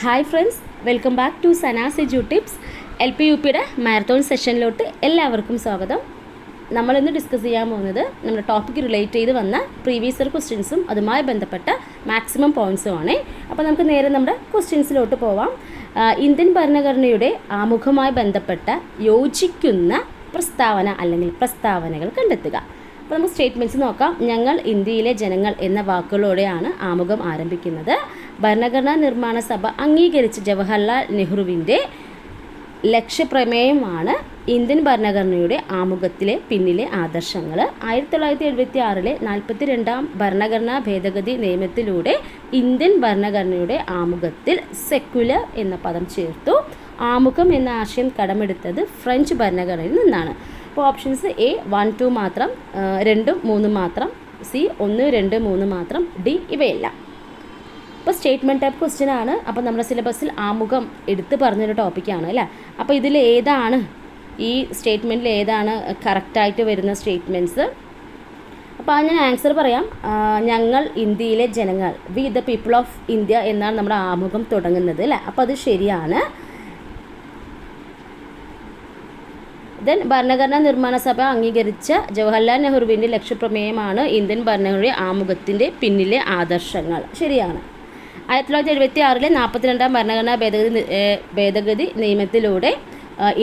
Hi friends, welcome back to Sana's edu tips. LP-UPയുടെ marathon സെഷനിലോട്ട് എല്ലാവർക്കും സ്വാഗതം. നമ്മളിന്ന് ഡിസ്കസ് ചെയ്യാൻ പോകുന്നത് നമ്മുടെ ടോപ്പിക്ക് റിലേറ്റ് ചെയ്ത് വന്ന പ്രീവിയസ് ഇയർ ക്വസ്റ്റ്യൻസും അതുമായി ബന്ധപ്പെട്ട മാക്സിമം പോയിൻറ്സും ആണ്. അപ്പോൾ നമുക്ക് നേരെ നമ്മുടെ ക്വസ്റ്റ്യൻസിലോട്ട് പോവാം. ഇന്ത്യൻ ഭരണഘടനയുടെ ആമുഖവുമായി ബന്ധപ്പെട്ട യോജിക്കുന്ന പ്രസ്താവന അല്ലെങ്കിൽ പ്രസ്താവനകൾ കണ്ടെത്തുക. അപ്പോൾ നമുക്ക് സ്റ്റേറ്റ്മെൻറ്റ്സ് നോക്കാം. ഞങ്ങൾ ഇന്ത്യയിലെ ജനങ്ങൾ എന്ന വാക്കുകളോടെയാണ് ആമുഖം ആരംഭിക്കുന്നത്. ഭരണഘടനാ നിർമ്മാണ സഭ അംഗീകരിച്ച ജവഹർലാൽ നെഹ്റുവിൻ്റെ ലക്ഷ്യപ്രമേയമാണ് ഇന്ത്യൻ ഭരണഘടനയുടെ ആമുഖത്തിലെ പിന്നിലെ ആദർശങ്ങൾ. 1976 42ാം ഭരണഘടനാ ഭേദഗതി നിയമത്തിലൂടെ ഇന്ത്യൻ ഭരണഘടനയുടെ ആമുഖത്തിൽ സെക്യുലർ എന്ന പദം ചേർത്തു. ആമുഖം എന്ന ആശയം കടമെടുത്തത് ഫ്രഞ്ച് ഭരണഘടനയിൽ നിന്നാണ്. അപ്പോൾ ഓപ്ഷൻസ് A 1, 2 മാത്രം, 2, 3 മാത്രം, C 1, 2, 3 മാത്രം, D ഇവയെല്ലാം. ഇപ്പോൾ സ്റ്റേറ്റ്മെൻറ്റ് ടൈപ്പ് ക്വസ്റ്റ്യൻ ആണ്. അപ്പോൾ നമ്മുടെ സിലബസിൽ ആമുഖം എടുത്ത് പറഞ്ഞൊരു ടോപ്പിക്കാണ് അല്ലേ. അപ്പോൾ ഇതിൽ ഏതാണ് ഈ സ്റ്റേറ്റ്മെൻറ്റിൽ ഏതാണ് കറക്റ്റായിട്ട് വരുന്ന സ്റ്റേറ്റ്മെൻറ്റ്സ്? അപ്പോൾ ഞാൻ ആൻസർ പറയാം. ഞങ്ങൾ ഇന്ത്യയിലെ ജനങ്ങൾ, we the people of India എന്നാണ് നമ്മുടെ ആമുഖം തുടങ്ങുന്നത് അല്ലേ. അപ്പോൾ അത് ശരിയാണ്. ദെൻ ഭരണഘടനാ നിർമ്മാണ സഭ അംഗീകരിച്ച ജവഹർലാൽ നെഹ്റുവിൻ്റെ ലക്ഷ്യപ്രമേയമാണ് ഇന്ത്യൻ ഭരണഘടനയുടെ ആമുഖത്തിൻ്റെ പിന്നിലെ ആദർശങ്ങൾ. ശരിയാണ്. 1976 42ാം ഭരണഘടനാ ഭേദഗതി നിയമത്തിലൂടെ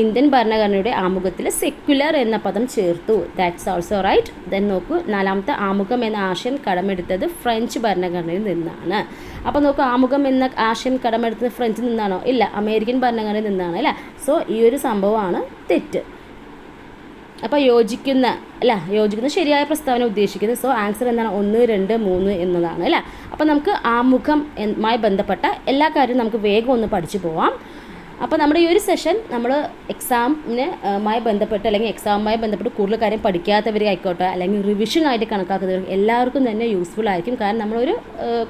ഇന്ത്യൻ ഭരണഘടനയുടെ ആമുഖത്തിൽ സെക്യുലർ എന്ന പദം ചേർത്തു. That's also right. ദെൻ നോക്കൂ, 4ാമത്തെ ആമുഖം എന്ന ആശയം കടമെടുത്തത് ഫ്രഞ്ച് ഭരണഘടനയിൽ നിന്നാണ്. അപ്പോൾ നോക്കൂ, ആമുഖം എന്ന ആശയം കടമെടുത്തത് ഫ്രഞ്ചിൽ നിന്നാണോ? ഇല്ല, അമേരിക്കൻ ഭരണഘടനയിൽ നിന്നാണ് അല്ലേ. സോ ഈ ഒരു സംഭവമാണ് തെറ്റ്. അപ്പോൾ യോജിക്കുന്ന ശരിയായ പ്രസ്താവന ഉദ്ദേശിക്കുന്നത്. സോ ആൻസർ എന്താണ്? 1, 2, 3 എന്നതാണ് അല്ലേ. അപ്പോൾ നമുക്ക് ആമുഖമായി ബന്ധപ്പെട്ട എല്ലാ കാര്യവും നമുക്ക് വേഗം ഒന്ന് പഠിച്ചു പോവാം. അപ്പോൾ നമ്മുടെ ഈ ഒരു സെഷൻ നമ്മൾ എക്സാമിനുമായി ബന്ധപ്പെട്ട് അല്ലെങ്കിൽ എക്സാമുമായി ബന്ധപ്പെട്ട് കൂടുതൽ കാര്യം പഠിക്കാത്തവർ ആയിക്കോട്ടെ അല്ലെങ്കിൽ റിവിഷനായിട്ട് കണക്കാക്കുന്നവർ എല്ലാവർക്കും തന്നെ യൂസ്ഫുൾ ആയിരിക്കും. കാരണം നമ്മളൊരു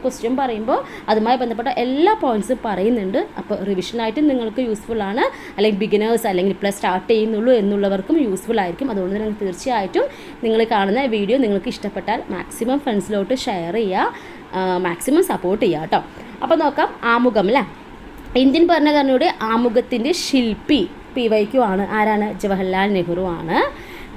ക്വസ്റ്റ്യൻ പറയുമ്പോൾ അതുമായി ബന്ധപ്പെട്ട എല്ലാ പോയിൻറ്റ്സും പറയുന്നുണ്ട്. അപ്പോൾ റിവിഷനായിട്ടും നിങ്ങൾക്ക് യൂസ്ഫുൾ ആണ്, അല്ലെങ്കിൽ ബിഗിനേഴ്സ് അല്ലെങ്കിൽ ഇപ്പോൾ സ്റ്റാർട്ട് ചെയ്യുന്നുള്ളൂ എന്നുള്ളവർക്കും യൂസ്ഫുൾ ആയിരിക്കും. അതുകൊണ്ട് തന്നെ തീർച്ചയായിട്ടും നിങ്ങൾ കാണുന്ന വീഡിയോ നിങ്ങൾക്ക് ഇഷ്ടപ്പെട്ടാൽ മാക്സിമം ഫ്രണ്ട്സിലോട്ട് ഷെയർ ചെയ്യുക, മാക്സിമം സപ്പോർട്ട് ചെയ്യുക കേട്ടോ. അപ്പോൾ നോക്കാം, ആമുഖം അല്ലേ. ഇന്ത്യൻ ഭരണഘടനയുടെ ആമുഖത്തിൻ്റെ ശില്പി PYQ ആണ്. ആരാണ്? ജവഹർലാൽ നെഹ്റു ആണ്.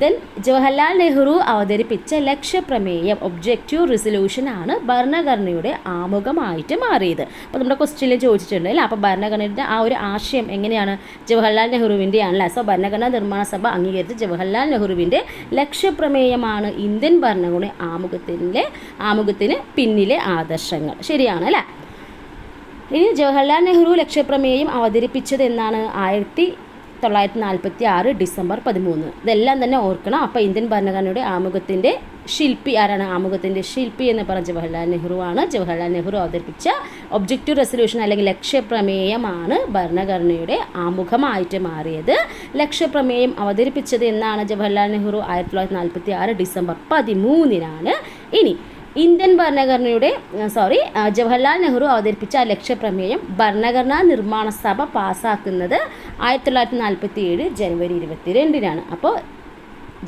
ദെൻ ജവഹർലാൽ നെഹ്റു അവതരിപ്പിച്ച ലക്ഷ്യപ്രമേയം ഒബ്ജക്റ്റീവ് റെസൊല്യൂഷൻ ആണ് ഭരണഘടനയുടെ ആമുഖമായിട്ട് മാറിയത്. അപ്പോൾ നമ്മുടെ ക്വസ്റ്റ്യനിൽ ചോദിച്ചിട്ടുണ്ട് അല്ലേ. അപ്പോൾ ഭരണഘടനയുടെ ആ ഒരു ആശയം എങ്ങനെയാണ്? ജവഹർലാൽ നെഹ്റുവിൻ്റെ ആണല്ലേ. സോ ഭരണഘടനാ നിർമ്മാണ സഭ അംഗീകരിച്ച ജവഹർലാൽ നെഹ്റുവിൻ്റെ ലക്ഷ്യപ്രമേയമാണ് ഇന്ത്യൻ ഭരണഘടനയുടെ ആമുഖത്തിന് പിന്നിലെ ആദർശങ്ങൾ. ശരിയാണ് അല്ലേ. ഇനി ജവഹർലാൽ നെഹ്റു ലക്ഷ്യപ്രമേയം അവതരിപ്പിച്ചത് എന്നാണ്? 1946 ഡിസംബർ 13. ഇതെല്ലാം തന്നെ ഓർക്കണം. അപ്പോൾ ഇന്ത്യൻ ഭരണഘടനയുടെ ആമുഖത്തിൻ്റെ ശില്പി ആരാണ്? ആമുഖത്തിൻ്റെ ശില്പി എന്ന് പറഞ്ഞ ജവഹർലാൽ നെഹ്റു ആണ്. ജവഹർലാൽ നെഹ്റു അവതരിപ്പിച്ച ഒബ്ജക്റ്റീവ് റെസൊല്യൂഷൻ അല്ലെങ്കിൽ ലക്ഷ്യപ്രമേയമാണ് ഭരണഘടനയുടെ ആമുഖമായിട്ട് മാറിയത്. ലക്ഷ്യപ്രമേയം അവതരിപ്പിച്ചത് എന്നാണ്? ജവഹർലാൽ നെഹ്റു 1946 ഡിസംബർ 13. ഇനി ജവഹർലാൽ നെഹ്റു അവതരിപ്പിച്ച ലക്ഷ്യപ്രമേയം ഭരണഘടനാ നിർമ്മാണ സഭ പാസ്സാക്കുന്നത് 1947 ജനുവരി 22. അപ്പോൾ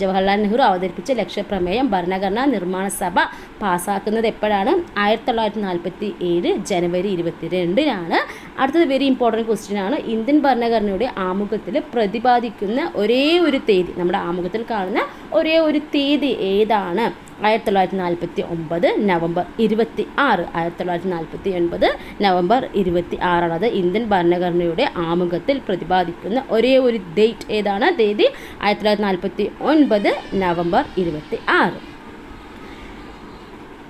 ജവഹർലാൽ നെഹ്റു അവതരിപ്പിച്ച ലക്ഷ്യപ്രമേയം ഭരണഘടനാ നിർമ്മാണ സഭ പാസ്സാക്കുന്നത് എപ്പോഴാണ്? 1947 ജനുവരി 22. അടുത്തത് വെരി ഇമ്പോർട്ടൻറ്റ് ക്വസ്റ്റ്യൻ ആണ്. ഇന്ത്യൻ ഭരണഘടനയുടെ ആമുഖത്തിൽ പ്രതിപാദിക്കുന്ന ഒരേ ഒരു തീയതി, നമ്മുടെ ആമുഖത്തിൽ കാണുന്ന ഒരേ ഒരു തീയതി ഏതാണ്? 1949 നവംബർ 26. 1949 നവംബർ 26. അത് ഇന്ത്യൻ ഭരണഘടനയുടെ ആമുഖത്തിൽ പ്രതിപാദിക്കുന്ന ഒരേ ഒരു ഡേറ്റ് ഏതാണ്? തീയതി 1949 നവംബർ 26.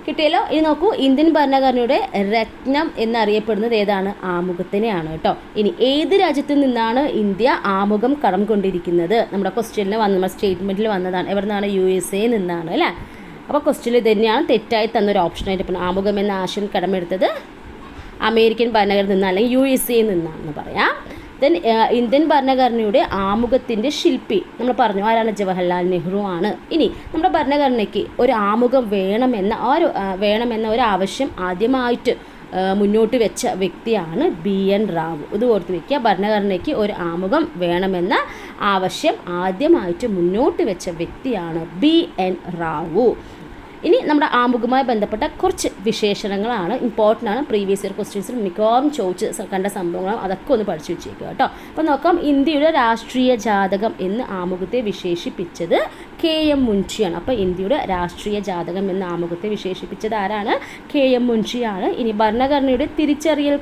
കിട്ടിയല്ലോ. ഇനി നോക്കൂ, ഇന്ത്യൻ ഭരണഘടനയുടെ രത്നം എന്നറിയപ്പെടുന്നത് ഏതാണ്? ആമുഖത്തിനെയാണ് കേട്ടോ. ഇനി ഏത് രാജ്യത്തു നിന്നാണ് ഇന്ത്യ ആമുഖം കടം കൊണ്ടിരിക്കുന്നത്? നമ്മുടെ ക്വസ്റ്റ്യനിൽ നമ്മുടെ സ്റ്റേറ്റ്മെൻറ്റിൽ വന്നതാണ്. എവിടെ നിന്നാണ്? USA നിന്നാണ് അല്ലേ. അപ്പോൾ ക്വസ്റ്റ്യനിൽ തന്നെയാണ് തെറ്റായി തന്നൊരു ഓപ്ഷനായിട്ട് ഇപ്പോൾ ആമുഖം എന്ന ആശയം കടമെടുത്തത് അമേരിക്കൻ ഭരണഘടനയിൽ നിന്ന് അല്ലെങ്കിൽ USA നിന്നാണെന്ന് പറയാം. ദെൻ ഇന്ത്യൻ ഭരണഘടനയുടെ ആമുഖത്തിൻ്റെ ശില്പി നമ്മൾ പറഞ്ഞു ആരാണ്? ജവഹർലാൽ നെഹ്റു ആണ്. ഇനി നമ്മുടെ ഭരണഘടനയ്ക്ക് ഒരു ആമുഖം വേണമെന്ന ഒരു ആവശ്യം ആദ്യമായിട്ട് മുന്നോട്ട് വെച്ച വ്യക്തിയാണ് BN റാവു. ഇത് ഓർത്ത് വയ്ക്കുക. ഭരണഘടനയ്ക്ക് ഒരു ആമുഖം വേണമെന്ന ആവശ്യം ആദ്യമായിട്ട് മുന്നോട്ട് വെച്ച വ്യക്തിയാണ് BN റാവു. ഇനി നമ്മുടെ ആമുഖവുമായി ബന്ധപ്പെട്ട കുറച്ച് വിശേഷണങ്ങളാണ്, ഇമ്പോർട്ടൻ്റ് ആണ്. പ്രീവിയസ് ഇയർ ക്വസ്റ്റ്യൻസിൽ മിക്കവാറും ചോദിച്ച് കണ്ട സംഭവങ്ങളും അതൊക്കെ ഒന്ന് പഠിച്ചു വെച്ചേക്കുക കേട്ടോ. അപ്പോൾ നോക്കാം, ഇന്ത്യയുടെ രാഷ്ട്രീയ ജാതകം എന്ന് ആമുഖത്തെ വിശേഷിപ്പിച്ചത് KM മുൻഷിയാണ്. അപ്പോൾ ഇന്ത്യയുടെ രാഷ്ട്രീയ ജാതകം എന്ന ആമുഖത്തെ വിശേഷിപ്പിച്ചത് ആരാണ്? KM മുൻഷിയാണ്. ഇനി ഭരണഘടനയുടെ തിരിച്ചറിയൽ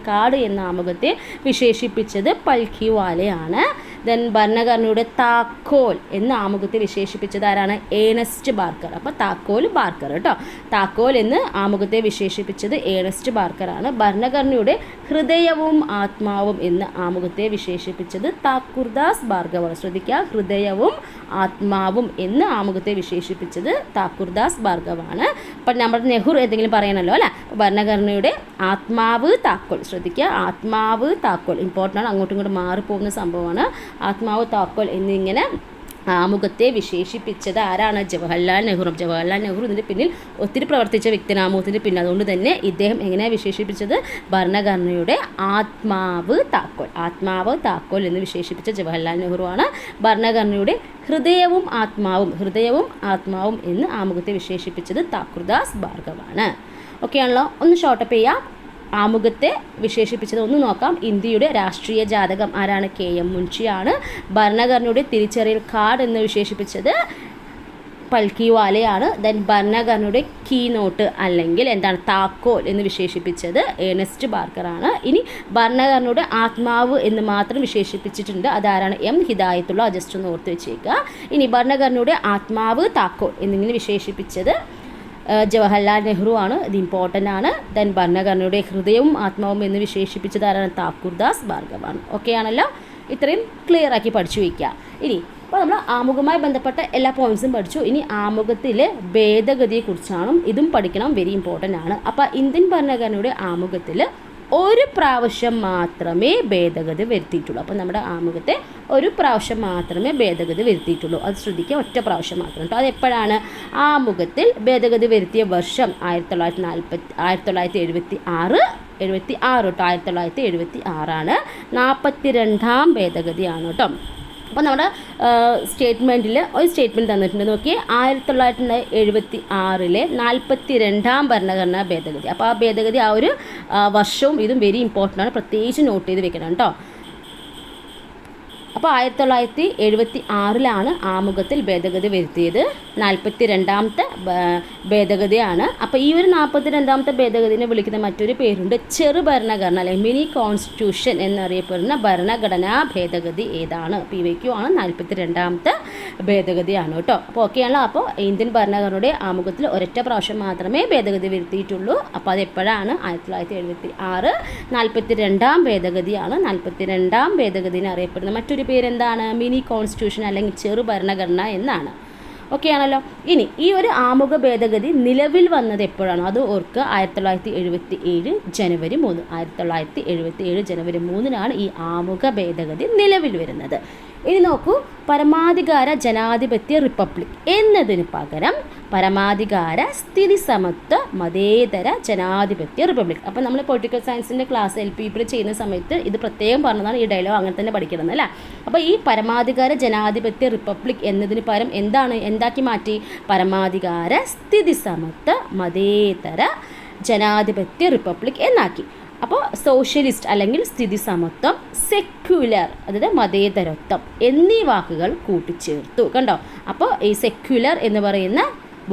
കാർഡ് എന്ന ആമുഖത്തെ വിശേഷിപ്പിച്ചത് പൽഖിവാലയാണ്. ദെൻ ഭരണഘടനയുടെ താക്കോൽ എന്ന ആമുഖത്തെ വിശേഷിപ്പിച്ചത് ആരാണ്? Ernest Barker. അപ്പോൾ താക്കോൽ ബാർക്കർ കേട്ടോ. താക്കോൽ എന്ന് ആമുഖത്തെ വിശേഷിപ്പിച്ചത് ഏണസ്റ്റ് ബാർക്കറാണ്. ഭരണഘടനയുടെ ഹൃദയവും ആത്മാവും എന്ന ആമുഖത്തെ വിശേഷിപ്പിച്ചത് താക്കൂർദാസ് ഭാർഗവാണ്. ശ്രദ്ധിക്കുക, ഹൃദയവും ആത്മാവും എന്ന ആമുഖത്തെ വിശേഷിപ്പിച്ചത് താക്കൂർദാസ് ഭാർഗവാണ്. അപ്പം നമ്മുടെ നെഹ്റു എന്തെങ്കിലും പറയണമല്ലോ അല്ലേ? ഭരണഘടനയുടെ ആത്മാവ് താക്കോൽ. ശ്രദ്ധിക്കുക, ആത്മാവ് താക്കോൽ ഇമ്പോർട്ടൻ്റ് ആണ്, അങ്ങോട്ടും ഇങ്ങോട്ടും മാറിപ്പോകുന്ന സംഭവമാണ്. ആത്മാവ് താക്കോൽ എന്നിങ്ങനെ ആമുഖത്തെ വിശേഷിപ്പിച്ചത് ആരാണ്? ജവഹർലാൽ നെഹ്റു. ജവഹർലാൽ നെഹ്റു ഇതിൻ്റെ പിന്നിൽ ഒത്തിരി പ്രവർത്തിച്ച വ്യക്തിയാണ് ആമുഖത്തിൻ്റെ പിന്നിൽ. അതുകൊണ്ട് തന്നെ ഇദ്ദേഹം എങ്ങനെയാണ് വിശേഷിപ്പിച്ചത്? ഭരണഘടനയുടെ ആത്മാവ് താക്കോൽ എന്ന് വിശേഷിപ്പിച്ച ജവഹർലാൽ നെഹ്റു ആണ്. ഭരണഘടനയുടെ ഹൃദയവും ആത്മാവും എന്ന് ആമുഖത്തെ വിശേഷിപ്പിച്ചത് താക്കൂർദാസ് ഭാർഗവാണ്. ഓക്കെ ആണല്ലോ? ഒന്ന് ഷോർട്ടപ്പ് ചെയ്യാം. ആമുഖത്തെ വിശേഷിപ്പിച്ചത് ഒന്ന് നോക്കാം. ഇന്ത്യയുടെ രാഷ്ട്രീയ ജാതകം ആരാണ്? KM മുൻഷിയാണ്. ഭരണഘടനയുടെ തിരിച്ചറിയൽ കാർഡ് എന്ന് വിശേഷിപ്പിച്ചത് പൽഖിവാലയാണ്. ദെൻ ഭരണഘടനയുടെ കീനോട്ട് അല്ലെങ്കിൽ എന്താണ് താക്കോൽ എന്ന് വിശേഷിപ്പിച്ചത് ഏണസ്റ്റ് ബാർക്കറാണ്. ഇനി ഭരണഘടനയുടെ ആത്മാവ് എന്ന് മാത്രം വിശേഷിപ്പിച്ചിട്ടുണ്ട്, അതാരാണ്? M ഹിദായത്തുള്ള. ജസ്റ്റ് ഒന്ന് ഓർത്ത് വെച്ചേക്കുക. ഇനി ഭരണഘടനയുടെ ആത്മാവ് താക്കോൽ എന്നിങ്ങനെ വിശേഷിപ്പിച്ചത് ജവഹർലാൽ നെഹ്റു ആണ്. ഇത് ഇമ്പോർട്ടൻ്റ് ആണ്. ദെൻ ഭരണഘടനയുടെ ഹൃദയവും ആത്മാവും എന്ന് വിശേഷിപ്പിച്ചത് ആരാണ്? താക്കൂർദാസ് ഭാർഗവാണ്. ഓക്കെ ആണല്ലോ? ഇത്രയും ക്ലിയർ ആക്കി പഠിച്ചു വയ്ക്കുക. ഇനി അപ്പോൾ നമ്മൾ ആമുഖവുമായി ബന്ധപ്പെട്ട എല്ലാ പോയിൻറ്റ്സും പഠിച്ചു. ഇനി ആമുഖത്തിലെ ഭേദഗതിയെക്കുറിച്ചാണ്, ഇതും പഠിക്കണം, വെരി ഇമ്പോർട്ടൻ്റ് ആണ്. അപ്പോൾ ഇന്ത്യൻ ഭരണഘടനയുടെ ആമുഖത്തിൽ ഒരു പ്രാവശ്യം മാത്രമേ ഭേദഗതി വരുത്തിയിട്ടുള്ളൂ. അപ്പോൾ നമ്മുടെ ആമുഖത്തെ ഒരു പ്രാവശ്യം മാത്രമേ ഭേദഗതി വരുത്തിയിട്ടുള്ളൂ. അത് ശ്രദ്ധിക്കുക, ഒറ്റ പ്രാവശ്യം മാത്രം കേട്ടോ. അതെപ്പോഴാണ്? ആമുഖത്തിൽ ഭേദഗതി വരുത്തിയ വർഷം 1976 42ാം ഭേദഗതിയാണ് കേട്ടോ. അപ്പോൾ നമ്മുടെ സ്റ്റേറ്റ്മെൻറ്റിൽ ഒരു സ്റ്റേറ്റ്മെൻറ്റ് തന്നിട്ടുണ്ട്, നോക്കിയേ. 1976 42ാം ഭരണഘടനാ ഭേദഗതി. അപ്പോൾ ആ ഭേദഗതി ആ ഒരു വർഷവും ഇതും വെരി ഇമ്പോർട്ടൻ്റ് ആണ്, പ്രത്യേകിച്ച് നോട്ട് ചെയ്ത് വെക്കണം കേട്ടോ. അപ്പോൾ 1976 ആമുഖത്തിൽ ഭേദഗതി വരുത്തിയത്. 42ാമത്തെ ഭേദഗതിയാണ്. അപ്പോൾ ഈ ഒരു 42ാമത്തെ ഭേദഗതിനെ വിളിക്കുന്ന മറ്റൊരു പേരുണ്ട്, ചെറു ഭരണഘടന അല്ലെങ്കിൽ മിനി കോൺസ്റ്റിറ്റ്യൂഷൻ എന്നറിയപ്പെടുന്ന ഭരണഘടനാ ഭേദഗതി ഏതാണ്? PYQ ആണ്. 42ാമത്തെ ഭേദഗതിയാണ് കേട്ടോ. അപ്പോൾ ഓക്കെയാണല്ലോ? അപ്പോൾ ഇന്ത്യൻ ഭരണഘടനയുടെ ആമുഖത്തിൽ ഒരൊറ്റ പ്രാവശ്യം മാത്രമേ ഭേദഗതി വരുത്തിയിട്ടുള്ളൂ. അപ്പോൾ അതെപ്പോഴാണ്? 1976 42ാം ഭേദഗതിയാണ്. 42ാം ഭേദഗതിനെ അറിയപ്പെടുന്ന മറ്റൊരു പേരെന്താണ്? മിനി കോൺസ്റ്റിറ്റ്യൂഷൻ അല്ലെങ്കിൽ ചെറു ഭരണഘടന എന്നാണ്. ഓക്കെ ആണല്ലോ? ഇനി ഈ ഒരു ആമുഖ ഭേദഗതി നിലവിൽ വന്നത് എപ്പോഴാണോ അത് ഓർക്കുക. 1977 ജനുവരി 3. 1977 ജനുവരി 3 ഈ ആമുഖ ഭേദഗതി നിലവിൽ വരുന്നത്. ഇനി നോക്കൂ, പരമാധികാര ജനാധിപത്യ റിപ്പബ്ലിക് എന്നതിന് പകരം പരമാധികാര സ്ഥിതി സമത്വ മതേതര ജനാധിപത്യ റിപ്പബ്ലിക്. അപ്പോൾ നമ്മൾ പൊളിറ്റിക്കൽ സയൻസിൻ്റെ ക്ലാസ് LP ചെയ്യുന്ന സമയത്ത് ഇത് പ്രത്യേകം പറഞ്ഞതാണ്, ഈ ഡയലോഗ് അങ്ങനെ തന്നെ പഠിക്കണം അല്ലേ. അപ്പോൾ ഈ പരമാധികാര ജനാധിപത്യ റിപ്പബ്ലിക് എന്നതിന് പകരം എന്താക്കി മാറ്റി? പരമാധികാര സ്ഥിതി സമത്വ മതേതര ജനാധിപത്യ റിപ്പബ്ലിക് എന്നാക്കി. അപ്പോൾ സോഷ്യലിസ്റ്റ് അല്ലെങ്കിൽ സ്ഥിതി സമത്വം, സെക്യുലർ അതായത് മതേതരത്വം എന്നീ വാക്കുകൾ കൂട്ടിച്ചേർത്തു. കണ്ടോ? അപ്പോൾ ഈ സെക്യുലർ എന്ന് പറയുന്ന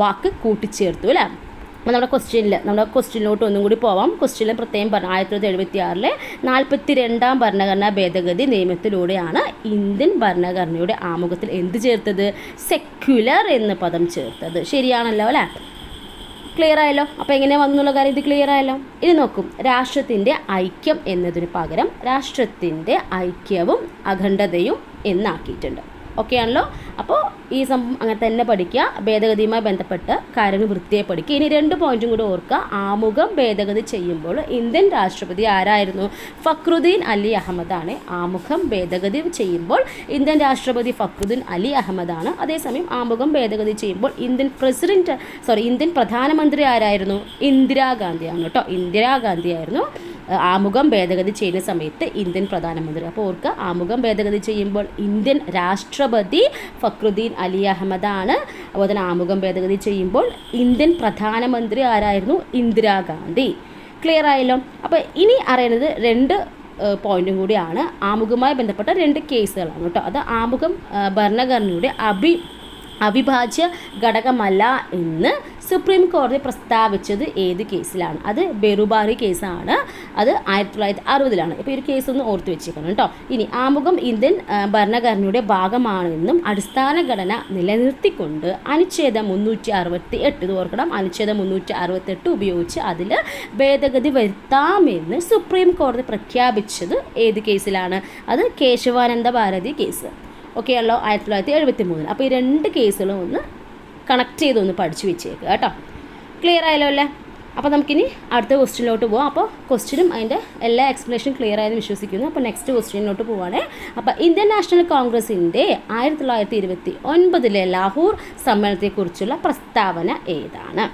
വാക്ക് കൂട്ടിച്ചേർത്തു അല്ലേ. അപ്പോൾ നമ്മുടെ ക്വസ്റ്റ്യനിലോട്ട് ഒന്നും കൂടി പോവാം. ക്വസ്റ്റ്യനിൽ പ്രത്യേകം പറഞ്ഞു 1976 42ാം ഭരണഘടനാ ഭേദഗതി നിയമത്തിലൂടെയാണ് ഇന്ത്യൻ ഭരണഘടനയുടെ ആമുഖത്തിൽ എന്ത് ചേർത്തത്? സെക്യുലർ എന്ന പദം ചേർത്തത്. ശരിയാണല്ലോ അല്ലേ? ക്ലിയർ ആയല്ലോ? അപ്പോൾ എങ്ങനെയാണ് വന്നുള്ള കാര്യം ഇത് ക്ലിയർ ആയല്ലോ. ഇനി നോക്കും, രാഷ്ട്രത്തിൻ്റെ ഐക്യം എന്നതിന് പകരം രാഷ്ട്രത്തിൻ്റെ ഐക്യവും അഖണ്ഡതയും എന്നാക്കിയിട്ടുണ്ട്. ഓക്കെ ആണല്ലോ? അപ്പോൾ ഈ സംഭവം അങ്ങനെ തന്നെ പഠിക്കുക. ഭേദഗതിയുമായി ബന്ധപ്പെട്ട് കാര്യങ്ങൾ വൃത്തിയായി പഠിക്കുക. ഇനി 2 പോയിന്റും കൂടി ഓർക്കുക. ആമുഖം ഭേദഗതി ചെയ്യുമ്പോൾ ഇന്ത്യൻ രാഷ്ട്രപതി ആരായിരുന്നു? ഫക്രുദ്ദീൻ അലി അഹമ്മദാണ്. ആമുഖം ഭേദഗതി ചെയ്യുമ്പോൾ ഇന്ത്യൻ രാഷ്ട്രപതി ഫക്രുദ്ദീൻ അലി അഹമ്മദാണ്. അതേസമയം ആമുഖം ഭേദഗതി ചെയ്യുമ്പോൾ ഇന്ത്യൻ പ്രധാനമന്ത്രി ആരായിരുന്നു? ഇന്ദിരാഗാന്ധിയാണ് കേട്ടോ. ഇന്ദിരാഗാന്ധിയായിരുന്നു ആമുഖം ഭേദഗതി ചെയ്യുന്ന സമയത്ത് ഇന്ത്യൻ പ്രധാനമന്ത്രി. അപ്പോൾ ഓർക്കുക, ആമുഖം ഭേദഗതി ചെയ്യുമ്പോൾ ഇന്ത്യൻ രാഷ്ട്രപതി ഫക്രുദ്ദീൻ അലി അഹമ്മദാണ്. അതുപോലെ തന്നെ ആമുഖം ഭേദഗതി ചെയ്യുമ്പോൾ ഇന്ത്യൻ പ്രധാനമന്ത്രി ആരായിരുന്നു? ഇന്ദിരാഗാന്ധി. ക്ലിയർ ആയല്ലോ. അപ്പോൾ ഇനി അറിയുന്നത് 2 പോയിന്റും കൂടിയാണ്. ആമുഖവുമായി ബന്ധപ്പെട്ട 2 കേസുകളാണ് കേട്ടോ. അത് ആമുഖം ഭരണഘടനയുടെ അവിഭാജ്യ ഘടകമല്ല എന്ന് സുപ്രീം കോടതി പ്രസ്താവിച്ചത് ഏത് കേസിലാണ്? അത് ബെറുബാറി കേസാണ്. അത് 1960-ലാണ്. ഇപ്പോൾ ഈ ഒരു കേസ് ഒന്ന് ഓർത്ത് വെച്ചേക്കണം കേട്ടോ. ഇനി ആമുഖം ഇന്ത്യൻ ഭരണഘടനയുടെ ഭാഗമാണെന്നും അടിസ്ഥാന ഘടന നിലനിർത്തിക്കൊണ്ട് അനുച്ഛേദം 368 ഇത് ഓർക്കണം, അനുച്ഛേദം 368 ഉപയോഗിച്ച് അതിൽ ഭേദഗതി വരുത്താമെന്ന് സുപ്രീം കോടതി പ്രഖ്യാപിച്ചത് ഏത് കേസിലാണ്? അത് കേശവാനന്ദ ഭാരതി കേസ്. ഓക്കെ ആണല്ലോ, 1973. അപ്പോൾ ഈ 2 കേസുകളും ഒന്ന് കണക്ട് ചെയ്തൊന്ന് പഠിച്ചു വെച്ചേക്കുക കേട്ടോ. ക്ലിയർ ആയല്ലോ അല്ലേ? അപ്പോൾ നമുക്കിനി അടുത്ത ക്വസ്റ്റ്യനിലോട്ട് പോകാം. അപ്പോൾ ക്വസ്റ്റ്യനും അതിൻ്റെ എല്ലാ എക്സ്പ്ലനേഷനും ക്ലിയർ ആയെന്ന് വിശ്വസിക്കുന്നു. അപ്പോൾ നെക്സ്റ്റ് ക്വസ്റ്റ്യനിലോട്ട് പോവുകയാണേ. അപ്പോൾ ഇന്ത്യൻ നാഷണൽ കോൺഗ്രസിൻ്റെ 1929 ലാഹോർ സമ്മേളനത്തെക്കുറിച്ചുള്ള പ്രസ്താവന ഏതാണ്?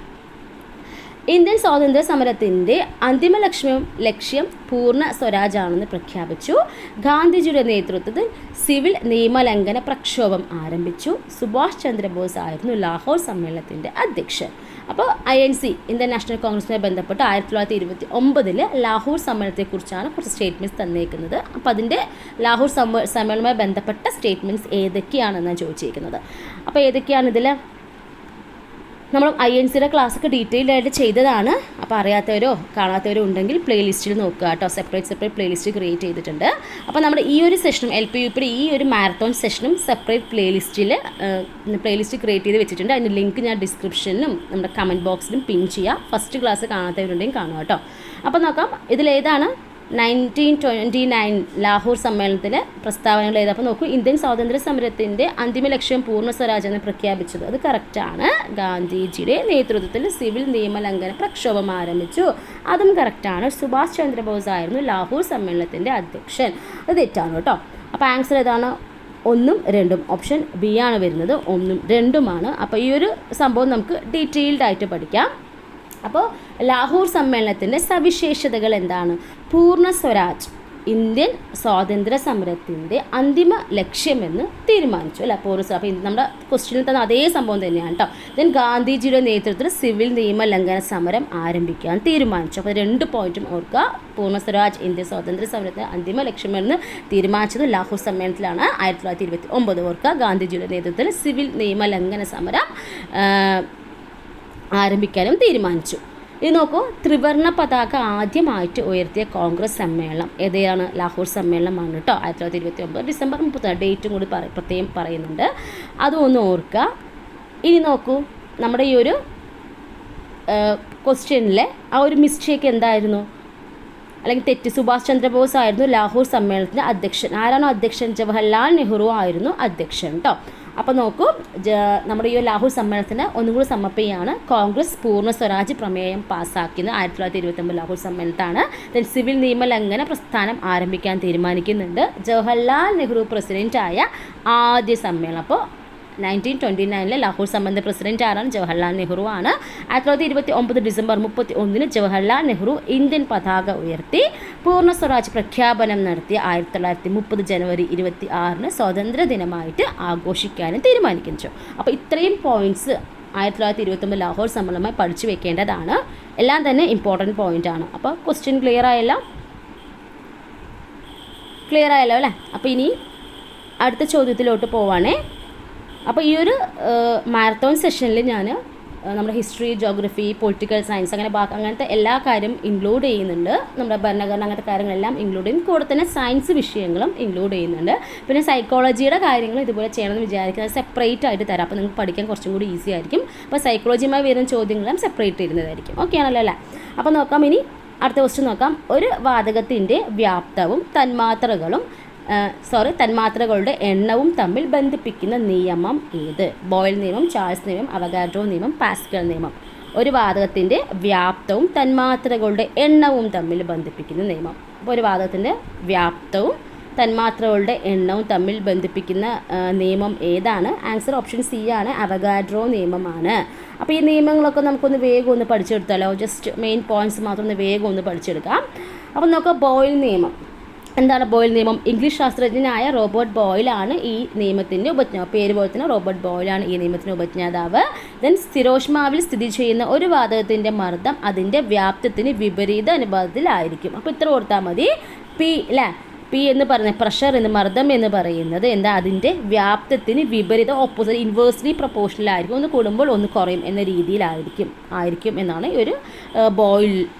ഇന്ത്യൻ സ്വാതന്ത്ര്യ സമരത്തിൻ്റെ അന്തിമ ലക്ഷ്യം പൂർണ്ണ സ്വരാജാണെന്ന് പ്രഖ്യാപിച്ചു. ഗാന്ധിജിയുടെ നേതൃത്വത്തിൽ സിവിൽ നിയമലംഘന പ്രക്ഷോഭം ആരംഭിച്ചു. സുഭാഷ് ചന്ദ്രബോസ് ആയിരുന്നു ലാഹോർ സമ്മേളനത്തിൻ്റെ അധ്യക്ഷൻ. അപ്പോൾ INC ഇന്ത്യൻ നാഷണൽ കോൺഗ്രസുമായി ബന്ധപ്പെട്ട് 1929 ലാഹോർ സമ്മേളനത്തെക്കുറിച്ചാണ് കുറച്ച് സ്റ്റേറ്റ്മെൻറ്റ്സ് തന്നേക്കുന്നത്. അപ്പോൾ അതിൻ്റെ ലാഹോർ സമ്മേളനവുമായി ബന്ധപ്പെട്ട സ്റ്റേറ്റ്മെൻറ്റ്സ് ഏതൊക്കെയാണെന്നാണ് ചോദിച്ചിരിക്കുന്നത്. അപ്പോൾ ഏതൊക്കെയാണ് ഇതിൽ? നമ്മൾ INCയുടെ ക്ലാസ്സൊക്കെ ഡീറ്റെയിൽഡ് ആയിട്ട് ചെയ്തതാണ്. അപ്പോൾ അറിയാത്തവരോ കാണാത്തവരോ ഉണ്ടെങ്കിൽ പ്ലേലിസ്റ്റിൽ നോക്കുക കേട്ടോ. സെപ്പറേറ്റ് പ്ലേലിസ്റ്റ് ക്രിയേറ്റ് ചെയ്തിട്ടുണ്ട്. അപ്പോൾ നമ്മുടെ ഈ ഒരു സെഷനും LP-UPയുടെ ഈ ഒരു മാരത്തോൺ സെഷനും സെപ്പറേറ്റ് പ്ലേലിസ്റ്റ് ക്രിയേറ്റ് ചെയ്ത് വെച്ചിട്ടുണ്ട്. അതിൻ്റെ ലിങ്ക് ഞാൻ ഡിസ്ക്രിപ്ഷനിലും നമ്മുടെ കമൻറ്റ് ബോക്സിലും പിൻ ചെയ്യാം. ഫസ്റ്റ് ക്ലാസ് കാണാത്തവരുണ്ടെങ്കിൽ കാണുക കേട്ടോ. അപ്പോൾ നോക്കാം, ഇതിലേതാണ് 1929 ലാഹോർ സമ്മേളനത്തിലെ പ്രസ്താവനകൾ ഏത്? അപ്പോൾ നോക്കൂ, ഇന്ത്യൻ സ്വാതന്ത്ര്യ സമരത്തിൻ്റെ അന്തിമ ലക്ഷ്യം പൂർണ്ണ സ്വരാജ് എന്ന് പ്രഖ്യാപിച്ചത് അത് കറക്റ്റാണ്. ഗാന്ധിജിയുടെ നേതൃത്വത്തിൽ സിവിൽ നിയമലംഘന പ്രക്ഷോഭം ആരംഭിച്ചു, അതും കറക്റ്റാണ്. സുഭാഷ് ചന്ദ്രബോസ് ആയിരുന്നു ലാഹോർ സമ്മേളനത്തിൻ്റെ അധ്യക്ഷൻ, അത് തെറ്റാണ് കേട്ടോ. അപ്പോൾ ആൻസർ ഏതാണ്? 1ഉം 2ഉം. ഓപ്ഷൻ ബി ആണ് വരുന്നത്. 1ഉം 2ഉമാണ്. അപ്പോൾ ഈ ഒരു സംഭവം നമുക്ക് ഡീറ്റെയിൽഡ് ആയിട്ട് പഠിക്കാം. അപ്പോൾ ലാഹോർ സമ്മേളനത്തിൻ്റെ സവിശേഷതകൾ എന്താണ്? പൂർണ്ണ സ്വരാജ് ഇന്ത്യൻ സ്വാതന്ത്ര്യ സമരത്തിൻ്റെ അന്തിമ ലക്ഷ്യമെന്ന് തീരുമാനിച്ചു അല്ല. അപ്പോൾ നമ്മുടെ ക്വസ്റ്റ്യനിൽ തന്നെ അതേ സംഭവം തന്നെയാണ് കേട്ടോ. ദെൻ ഗാന്ധിജിയുടെ നേതൃത്വത്തിൽ സിവിൽ നിയമലംഘന സമരം ആരംഭിക്കാൻ തീരുമാനിച്ചു. അപ്പോൾ 2 പോയിന്റും ഓർക്കുക. പൂർണ്ണ സ്വരാജ് ഇന്ത്യൻ സ്വാതന്ത്ര്യ സമരത്തിൻ്റെ അന്തിമ ലക്ഷ്യമെന്ന് തീരുമാനിച്ചത് ലാഹോർ സമ്മേളനത്തിലാണ് 1929. ഓർക്കുക, ഗാന്ധിജിയുടെ നേതൃത്വത്തിൽ സിവിൽ നിയമലംഘന സമരം ആരംഭിക്കാനും തീരുമാനിച്ചു. ഇത് നോക്കൂ, ത്രിവർണ്ണ പതാക ആദ്യമായിട്ട് ഉയർത്തിയ കോൺഗ്രസ് സമ്മേളനം ഏതാണ്? ലാഹോർ സമ്മേളനമാണ് കേട്ടോ. 1929 ഡിസംബർ 30. ഡേറ്റും കൂടി പ്രത്യേകം പറയുന്നുണ്ട്, അതും ഒന്ന് ഓർക്കുക. ഇനി നോക്കൂ, നമ്മുടെ ഈ ഒരു ക്വസ്റ്റ്യനിലെ ആ ഒരു മിസ്റ്റേക്ക് എന്തായിരുന്നു അല്ലെങ്കിൽ തെറ്റ്? സുഭാഷ് ചന്ദ്രബോസ് ആയിരുന്നു ലാഹോർ സമ്മേളനത്തിൻ്റെ അധ്യക്ഷൻ. ആരാണോ അധ്യക്ഷൻ? ജവഹർലാൽ നെഹ്റു ആയിരുന്നു അധ്യക്ഷൻ കേട്ടോ. അപ്പോൾ നോക്കൂ, നമ്മുടെ ഈ ലാഹോർ സമ്മേളനത്തിന് ഒന്നുകൂടി സമർപ്പിക്കുകയാണ്. കോൺഗ്രസ് പൂർണ്ണ സ്വരാജ് പ്രമേയം പാസ്സാക്കിയത് 1929 ലാഹോർ സമ്മേളനത്താണ്. ദെൻ സിവിൽ നിയമലംഘന പ്രസ്ഥാനം ആരംഭിക്കാൻ തീരുമാനിക്കുന്നുണ്ട്. ജവഹർലാൽ നെഹ്റു പ്രസിഡൻ്റായ ആദ്യ സമ്മേളനം. അപ്പോൾ 1929 ലാഹോർ സമ്മേളന പ്രസിഡന്റ് ആരാണ്? ജവഹർലാൽ നെഹ്റു ആണ്. 1929 ഡിസംബർ 31 ജവഹർലാൽ നെഹ്റു ഇന്ത്യൻ പതാക ഉയർത്തി പൂർണ്ണ സ്വരാജ് പ്രഖ്യാപനം നടത്തി 1930 ജനുവരി 26 സ്വാതന്ത്ര്യ ദിനമായിട്ട് ആഘോഷിക്കാനും തീരുമാനിക്കുന്നു. അപ്പോൾ ഇത്രയും പോയിന്റ്സ് 1929 ലാഹോർ സമ്മേളനമായി പഠിച്ചു വെക്കേണ്ടതാണ്. എല്ലാം തന്നെ ഇമ്പോർട്ടൻറ്റ് പോയിൻ്റ് ആണ്. അപ്പോൾ ക്വസ്റ്റ്യൻ ക്ലിയർ ആയല്ലോ അല്ലേ? അപ്പോൾ ഇനി അടുത്ത ചോദ്യത്തിലോട്ട് പോവാണേ. അപ്പോൾ ഈ ഒരു മാരത്തോൺ സെഷനിൽ ഞാൻ നമ്മുടെ ഹിസ്റ്ററി, ജോഗ്രഫി, പൊളിറ്റിക്കൽ സയൻസ് അങ്ങനത്തെ എല്ലാ കാര്യം ഇൻക്ലൂഡ് ചെയ്യുന്നുണ്ട്. നമ്മുടെ ഭരണഘടന അങ്ങനത്തെ കാര്യങ്ങളെല്ലാം ഇൻക്ലൂഡ് ചെയ്യും. കൂടെ തന്നെ സയൻസ് വിഷയങ്ങളും ഇൻക്ലൂഡ് ചെയ്യുന്നുണ്ട്. പിന്നെ സൈക്കോളജിയുടെ കാര്യങ്ങൾ ഇതുപോലെ ചെയ്യണമെന്ന് വിചാരിക്കുന്നത് സെപ്പറേറ്റ് ആയിട്ട് തരാം. അപ്പോൾ നിങ്ങൾക്ക് പഠിക്കാൻ കുറച്ചും കൂടി ഈസി ആയിരിക്കും. അപ്പോൾ സൈക്കോളജിയുമായി വരുന്ന ചോദ്യങ്ങളും സെപ്പറേറ്റ് ചെയ്യുന്നതായിരിക്കും. ഓക്കെ ആണല്ലോ അല്ലേ? അപ്പോൾ നോക്കാം, ഇനി അടുത്ത ക്വസ്റ്റ്യൻ നോക്കാം. ഒരു വാതകത്തിൻ്റെ വ്യാപ്തവും തന്മാത്രകളുടെ എണ്ണവും തമ്മിൽ ബന്ധിപ്പിക്കുന്ന നിയമം ഏത്? ബോയിൽ നിയമം, ചാൾസ് നിയമം, അവഗാഡ്രോ നിയമം, പാസ്കൽ നിയമം. ഒരു വാതകത്തിൻ്റെ വ്യാപ്തവും തന്മാത്രകളുടെ എണ്ണവും തമ്മിൽ ബന്ധിപ്പിക്കുന്ന നിയമം. അപ്പോൾ ഒരു വാതകത്തിൻ്റെ വ്യാപ്തവും തന്മാത്രകളുടെ എണ്ണവും തമ്മിൽ ബന്ധിപ്പിക്കുന്ന നിയമം ഏതാണ്? ആൻസർ ഓപ്ഷൻ സി ആണ്, അവഗാഡ്രോ നിയമമാണ്. അപ്പോൾ ഈ നിയമങ്ങളൊക്കെ നമുക്കൊന്ന് വേഗം ഒന്ന് പഠിച്ചെടുത്താലോ. ജസ്റ്റ് മെയിൻ പോയിന്റ്സ് മാത്രം ഒന്ന് വേഗം ഒന്ന് പഠിച്ചെടുക്കാം. അപ്പോൾ നമുക്ക് ബോയിൽ നിയമം. എന്താണ് ബോയിൽ നിയമം? ഇംഗ്ലീഷ് ശാസ്ത്രജ്ഞനായ റോബർട്ട് ബോയിലാണ് ഈ നിയമത്തിൻ്റെ ഉപജ്ഞാതാവ്. പേര് പോലെ തന്നെ റോബർട്ട് ബോയിലാണ് ഈ നിയമത്തിൻ്റെ ഉപജ്ഞാതാവ്. ദെൻ സ്ഥിരോഷ്മാവിൽ സ്ഥിതി ചെയ്യുന്ന ഒരു വാതകത്തിൻ്റെ മർദ്ദം അതിൻ്റെ വ്യാപ്തത്തിന് വിപരീത അനുപാതത്തിലായിരിക്കും. അപ്പോൾ ഇത്ര ഓർത്താൽ മതി. പി അല്ലേ, പി എന്ന് പറയുന്ന പ്രഷർ എന്ന് മർദ്ദം എന്ന് പറയുന്നത് എന്താ? അതിൻ്റെ വ്യാപ്തത്തിന് വിപരീത ഓപ്പോസിറ്റ് ഇൻവേഴ്സ്ലി പ്രൊപ്പോർഷണൽ ആയിരിക്കും. ഒന്ന് കൂടുമ്പോൾ ഒന്ന് കുറയും എന്ന രീതിയിലായിരിക്കും എന്നാണ് ഈ ഒരു ബോയിൽ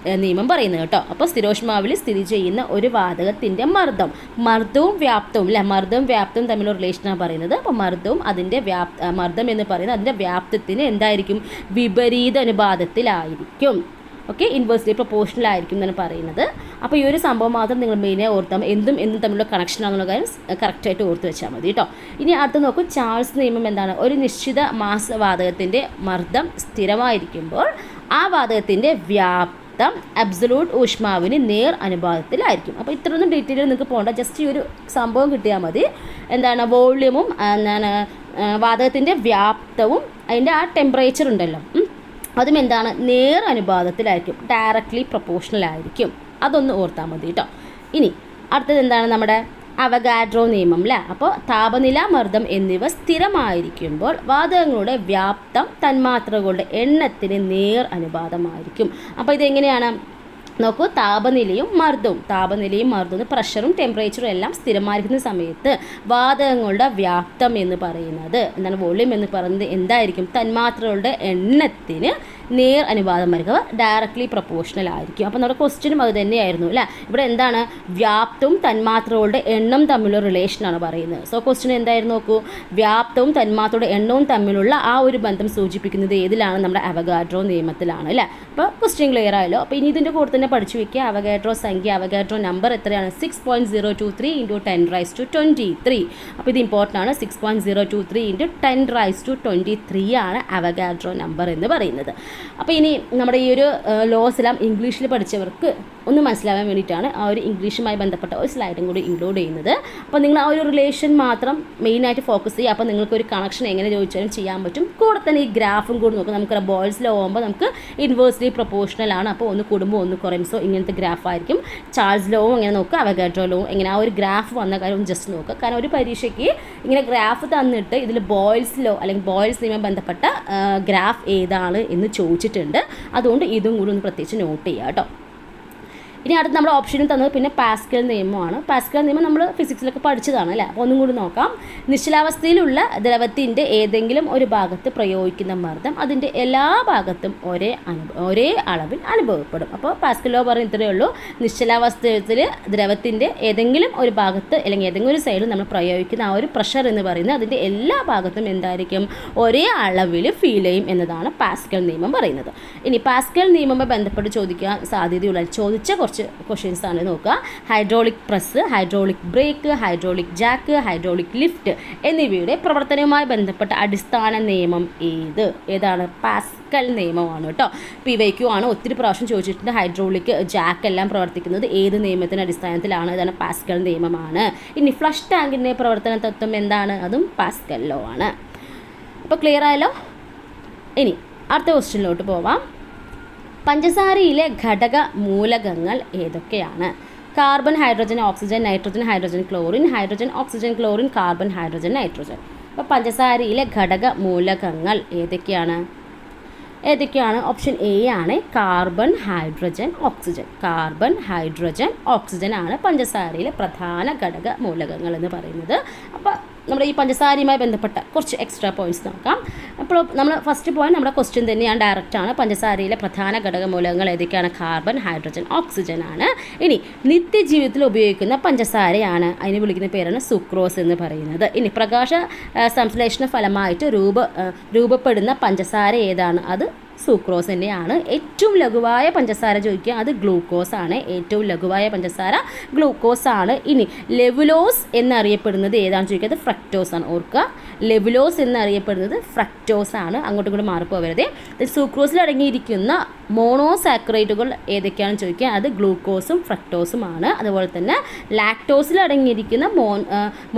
നിയമം പറയുന്നത് കേട്ടോ. അപ്പോൾ സ്ഥിരോഷ്മാവിൽ സ്ഥിതി ചെയ്യുന്ന ഒരു വാതകത്തിൻ്റെ മർദ്ദവും വ്യാപ്തവും അല്ലേ, മർദ്ദവും വ്യാപ്തവും തമ്മിലുള്ള റിലേഷനാണ് പറയുന്നത്. അപ്പോൾ മർദ്ദം എന്ന് പറയുന്നത് അതിൻ്റെ വ്യാപ്തത്തിന് എന്തായിരിക്കും? വിപരീത അനുപാതത്തിലായിരിക്കും. ഓക്കെ, ഇൻവേഴ്സ്ലി പ്രൊപ്പോർഷണൽ ആയിരിക്കും എന്നാണ് പറയുന്നത്. അപ്പോൾ ഈ ഒരു സംഭവം മാത്രം നിങ്ങൾ മെയിനായി ഓർത്താൽ എന്തും തമ്മിലുള്ള കണക്ഷൻ ആണെന്നുള്ള കാര്യം കറക്റ്റായിട്ട് ഓർത്ത് വെച്ചാൽ മതി കേട്ടോ. ഇനി അടുത്ത് നോക്കൂ, ചാൾസ് നിയമം എന്താണ്? ഒരു നിശ്ചിത മാസ് വാതകത്തിൻ്റെ മർദ്ദം സ്ഥിരമായിരിക്കുമ്പോൾ ആ വാതകത്തിൻ്റെ വ്യാപ്തം അബ്സലൂട്ട് ഊഷ്മാവിന് നേർ അനുപാതത്തിലായിരിക്കും. അപ്പോൾ ഇത്രയൊന്നും ഡീറ്റെയിൽ നിങ്ങൾക്ക് പോകണ്ട, ജസ്റ്റ് ഈ ഒരു സംഭവം കിട്ടിയാൽ മതി. എന്താണ്? വോള്യൂമും വാതകത്തിൻ്റെ വ്യാപ്തവും അതിൻ്റെ ആ ടെമ്പറേച്ചർ ഉണ്ടല്ലോ, അതും എന്താണ്? നേർ അനുപാതത്തിലായിരിക്കും, ഡയറക്റ്റ്ലി പ്രൊപ്പോർഷണൽ ആയിരിക്കും. അതൊന്ന് ഓർത്താൽ മതി കേട്ടോ. ഇനി അടുത്തത് എന്താണ്? നമ്മുടെ അവഗാഡ്രോ നിയമം അല്ലേ. അപ്പോൾ താപനില, മർദ്ദം എന്നിവ സ്ഥിരമായിരിക്കുമ്പോൾ വാതകങ്ങളുടെ വ്യാപ്തം തന്മാത്രകളുടെ എണ്ണത്തിന് നേർ അനുപാതമായിരിക്കും. അപ്പോൾ ഇതെങ്ങനെയാണ്? നോക്കൂ, താപനിലയും മർദ്ദവും പ്രഷറും ടെമ്പറേച്ചറും എല്ലാം സ്ഥിരമായിരിക്കുന്ന സമയത്ത് വാതകങ്ങളുടെ വ്യാപ്തം എന്ന് പറയുന്നത് എന്താണ്? വോള്യൂം എന്ന് പറയുന്നത് എന്തായിരിക്കും? തന്മാത്രകളുടെ എണ്ണത്തിന് നേർ അനുപാതമായിരിക്കും, ഡയറക്ട്ലി പ്രൊപ്പോർഷണൽ ആയിരിക്കും. അപ്പോൾ നമ്മുടെ ക്വസ്റ്റ്യനും അത് തന്നെയായിരുന്നു അല്ലേ. ഇവിടെ എന്താണ്? വ്യാപ്തവും തന്മാത്രകളുടെ എണ്ണം തമ്മിലുള്ള റിലേഷനാണ് പറയുന്നത്. സോ ക്വസ്റ്റ്യൻ എന്തായിരുന്നു? നോക്കൂ, വ്യാപ്തവും തന്മാത്രയുടെ എണ്ണവും തമ്മിലുള്ള ആ ഒരു ബന്ധം സൂചിപ്പിക്കുന്നത് ഏതിലാണ്? നമ്മുടെ അവഗാഡ്രോ നിയമത്തിലാണ് അല്ലേ. അപ്പോൾ ക്വസ്റ്റ്യൻ ക്ലിയർ ആയല്ലോ. അപ്പോൾ ഇനി ഇതിൻ്റെ കൂടെ തന്നെ പഠിച്ചു വയ്ക്കുക. അവഗാഡ്രോ നമ്പർ എത്രയാണ്? 6.023 × 10⁻23. അപ്പോൾ ഇത് ഇമ്പോർട്ടൻ്റ് ആണ്. 6.023 × 10⁻23 ആണ് അവഗാഡ്രോ നമ്പർ എന്ന് പറയുന്നത്. അപ്പോൾ ഇനി നമ്മുടെ ഈ ഒരു ലോസ് എല്ലാം ഇംഗ്ലീഷിൽ പഠിച്ചവർക്ക് ഒന്ന് മനസ്സിലാവാൻ വേണ്ടിയിട്ടാണ് ആ ഒരു ഇംഗ്ലീഷുമായി ബന്ധപ്പെട്ട ഒരു സ്ലൈഡും കൂടി ഇൻക്ലൂഡ് ചെയ്യുന്നത്. അപ്പോൾ നിങ്ങൾ ആ ഒരു റിലേഷൻ മാത്രം മെയിനായിട്ട് ഫോക്കസ് ചെയ്യുക. അപ്പോൾ നിങ്ങൾക്കൊരു കണക്ഷൻ എങ്ങനെ ചോദിച്ചാലും ചെയ്യാൻ പറ്റും. കൂടെ തന്നെ ഈ ഗ്രാഫും കൂടി നോക്കും. നമുക്ക് ബോയിൽസ് ലോ ആകുമ്പോൾ നമുക്ക് ഇൻവേഴ്സ്ലി പ്രൊപ്പോർഷണൽ ആണ്. അപ്പോൾ ഒന്ന് കൂടുമ്പോൾ ഒന്ന് കുറയും. സോ ഇങ്ങനത്തെ ഗ്രാഫായിരിക്കും. ചാൾസ് ലോവും എങ്ങനെ നോക്കുക, അവഗാഡ്രോ ലോവും എങ്ങനെ, ആ ഒരു ഗ്രാഫ് വന്ന കാര്യം ജസ്റ്റ് നോക്കുക. കാരണം ഒരു പരീക്ഷയ്ക്ക് ഇങ്ങനെ ഗ്രാഫ് തന്നിട്ട് ഇതിൽ ബോയിൽസ് ലോ അല്ലെങ്കിൽ ബോയിൽസ് നിയമം ബന്ധപ്പെട്ട ഗ്രാഫ് ഏതാണ് എന്ന് ചോദിച്ചിട്ടുണ്ട്. അതുകൊണ്ട് ഇതും കൂടി ഒന്ന് പ്രത്യേകിച്ച് നോട്ട് ചെയ്യുക കേട്ടോ. ഇനി അടുത്ത് നമ്മുടെ ഓപ്ഷനിൽ തന്നത് പിന്നെ പാസ്കൽ നിയമമാണ്. പാസ്കൽ നിയമം നമ്മൾ ഫിസിക്സിലൊക്കെ പഠിച്ചതാണ് അല്ലേ. അപ്പോൾ ഒന്നും കൂടി നോക്കാം. നിശ്ചലാവസ്ഥയിലുള്ള ദ്രവത്തിൻ്റെ ഏതെങ്കിലും ഒരു ഭാഗത്ത് പ്രയോഗിക്കുന്ന മർദ്ദം അതിൻ്റെ എല്ലാ ഭാഗത്തും ഒരേ അളവിൽ അനുഭവപ്പെടും. അപ്പോൾ പാസ്കൽ ലോ പറയുന്നത് ഇത്രയേ ഉള്ളൂ. നിശ്ചലാവസ്ഥയിൽ ദ്രവത്തിൻ്റെ ഏതെങ്കിലും ഒരു ഭാഗത്ത് അല്ലെങ്കിൽ ഏതെങ്കിലും ഒരു സൈഡിൽ നമ്മൾ പ്രയോഗിക്കുന്ന ആ ഒരു പ്രഷർ എന്ന് പറയുന്നത് അതിൻ്റെ എല്ലാ ഭാഗത്തും എന്തായിരിക്കും? ഒരേ അളവിൽ ഫീൽ ചെയ്യും എന്നതാണ് പാസ്കൽ നിയമം പറയുന്നത്. ഇനി പാസ്കൽ നിയമവുമായി ബന്ധപ്പെട്ട് ചോദിക്കാൻ സാധ്യതയുള്ള ചോദിച്ച കുറച്ച് ക്വസ്റ്റ്യൻസ് ആണ് നോക്കുക. Hydraulic press, hydraulic break, hydraulic Jack, hydraulic lift എന്നിവയുടെ പ്രവർത്തനവുമായി ബന്ധപ്പെട്ട അടിസ്ഥാന നിയമം ഏതാണ്? പാസ്കൽ നിയമമാണ് കേട്ടോ. PYQ ആണ്, ഒത്തിരി പ്രാവശ്യം ചോദിച്ചിട്ടുണ്ട്. ഹൈഡ്രോളിക് ജാക്ക് എല്ലാം പ്രവർത്തിക്കുന്നത് ഏത് നിയമത്തിൻ്റെ അടിസ്ഥാനത്തിലാണ്? ഇതാണ് പാസ്കൽ നിയമമാണ്. ഇനി ഫ്ലഷ് ടാങ്കിൻ്റെ പ്രവർത്തന തത്വം എന്താണ്? അതും പാസ്കൽ ലോ ആണ്. അപ്പോൾ ക്ലിയർ ആയല്ലോ. ഇനി അടുത്ത ക്വസ്റ്റ്യനിലോട്ട് പോവാം. പഞ്ചസാരയിലെ ഘടക മൂലകങ്ങൾ ഏതൊക്കെയാണ്? Carbon, hydrogen, oxygen, nitrogen, hydrogen, chlorine, hydrogen, oxygen, chlorine, carbon, hydrogen, nitrogen. അപ്പോൾ പഞ്ചസാരയിലെ ഘടക മൂലകങ്ങൾ ഏതൊക്കെയാണ്? ഓപ്ഷൻ എ ആണ് carbon, hydrogen, oxygen. Carbon, hydrogen, oxygen ആണ് പഞ്ചസാരയിലെ പ്രധാന ഘടക മൂലകങ്ങൾ എന്ന് പറയുന്നത്. അപ്പോൾ നമ്മുടെ ഈ പഞ്ചസാരയുമായി ബന്ധപ്പെട്ട കുറച്ച് എക്സ്ട്രാ പോയിന്റ്സ് നോക്കാം. അപ്പോൾ നമ്മൾ ഫസ്റ്റ് പോയിന്റ് നമ്മുടെ ക്വസ്റ്റ്യൻ തന്നെയാണ്, ഡയറക്റ്റാണ്. പഞ്ചസാരയിലെ പ്രധാന ഘടക മൂലകങ്ങൾ ഏതൊക്കെയാണ്? കാർബൺ, ഹൈഡ്രജൻ, ഓക്സിജൻ ആണ്. ഇനി നിത്യജീവിതത്തിൽ ഉപയോഗിക്കുന്ന പഞ്ചസാരയാണ്, അതിന് വിളിക്കുന്ന പേരാണ് സുക്രോസ് എന്ന് പറയുന്നത്. ഇനി പ്രകാശ സംശ്ലേഷണ ഫലമായിട്ട് രൂപപ്പെടുന്ന പഞ്ചസാര ഏതാണ്? അത് സൂക്രോസ് തന്നെയാണ്. ഏറ്റവും ലഘുവായ പഞ്ചസാര ചോദിക്കുക, അത് ഗ്ലൂക്കോസ് ആണ്. ഏറ്റവും ലഘുവായ പഞ്ചസാര ഗ്ലൂക്കോസ് ആണ്. ഇനി ലെവുലോസ് എന്നറിയപ്പെടുന്നത് ഏതാണെന്ന് ചോദിക്കുക, അത് ഫ്രക്ടോസ് ആണ്. ഓർക്കുക, ലെവുലോസ് എന്നറിയപ്പെടുന്നത് ഫ്രക്ടോസ് ആണ്. അങ്ങോട്ടും ഇങ്ങോട്ടും മാറിപ്പോവരുത്. സൂക്രോസിൽ അടങ്ങിയിരിക്കുന്ന മോണോസാക്കറൈഡുകൾ ഏതൊക്കെയാണെന്ന് ചോദിക്കുക, അത് ഗ്ലൂക്കോസും ഫ്രക്ടോസുമാണ്. അതുപോലെ തന്നെ ലാക്ടോസിൽ അടങ്ങിയിരിക്കുന്ന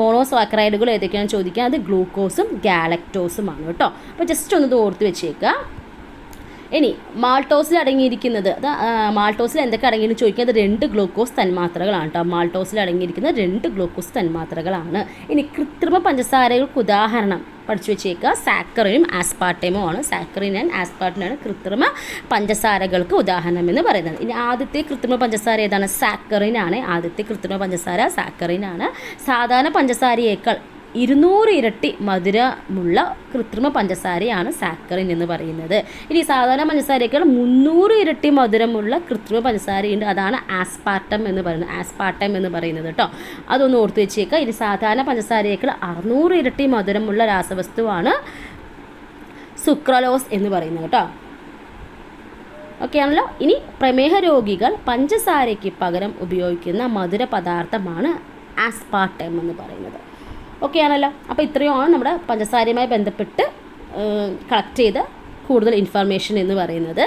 മോണോസാക്കറൈഡുകൾ ഏതൊക്കെയാണെന്ന് ചോദിക്കുക, അത് ഗ്ലൂക്കോസും ഗാലക്ടോസുമാണ് കേട്ടോ. അപ്പോൾ ജസ്റ്റ് ഒന്ന് ഓർത്ത് വെച്ചേക്കുക. ഇനി മാൾട്ടോസിൽ അടങ്ങിയിരിക്കുന്നത്, മാൾട്ടോസിൽ എന്തൊക്കെ അടങ്ങിയെന്ന് ചോദിക്കുക, അത് 2 ഗ്ലൂക്കോസ് തന്മാത്രകളാണ് കേട്ടോ. മാൾട്ടോസിൽ അടങ്ങിയിരിക്കുന്ന 2 ഗ്ലൂക്കോസ് തന്മാത്രകളാണ്. ഇനി കൃത്രിമ പഞ്ചസാരകൾക്ക് ഉദാഹരണം പഠിച്ചു വെച്ചേക്കുക, സാക്കറിനും ആസ്പാർട്ടേമും ആണ്. സാക്കറിൻ ആൻഡ് ആസ്പാർട്ടനാണ് കൃത്രിമ പഞ്ചസാരകൾക്ക് ഉദാഹരണം എന്ന് പറയുന്നത്. ഇനി ആദ്യത്തെ കൃത്രിമ പഞ്ചസാര ഏതാണ്? സാക്കറിൻ ആണ്. ആദ്യത്തെ കൃത്രിമ പഞ്ചസാര സാക്കറിൻ ആണ്. സാധാരണ പഞ്ചസാരയേക്കാൾ 200 ഇരട്ടി മധുരമുള്ള കൃത്രിമ പഞ്ചസാരയാണ് സാക്കറിൻ എന്ന് പറയുന്നത്. ഇനി സാധാരണ പഞ്ചസാരയേക്കാൾ 300 ഇരട്ടി മധുരമുള്ള കൃത്രിമ പഞ്ചസാരയുണ്ട്, അതാണ് ആസ്പാർട്ടം എന്ന് പറയുന്നത് കേട്ടോ. അതൊന്ന് ഓർത്ത് വെച്ചേക്കുക. ഇനി സാധാരണ പഞ്ചസാരയേക്കാൾ 600 ഇരട്ടി മധുരമുള്ള രാസവസ്തുവാണ് സുക്രലോസ് എന്ന് പറയുന്നത് കേട്ടോ. ഓക്കെ ആണല്ലോ. ഇനി പ്രമേഹ രോഗികൾ പഞ്ചസാരയ്ക്ക് പകരം ഉപയോഗിക്കുന്ന മധുര പദാർത്ഥമാണ് ആസ്പാർട്ടം എന്ന് പറയുന്നത്. ഓക്കെ ആണല്ലോ. അപ്പോൾ ഇത്രയുമാണ് നമ്മുടെ പഞ്ചസാരയുമായി ബന്ധപ്പെട്ട് കളക്ട് ചെയ്ത കൂടുതൽ ഇൻഫർമേഷൻ എന്ന് പറയുന്നത്.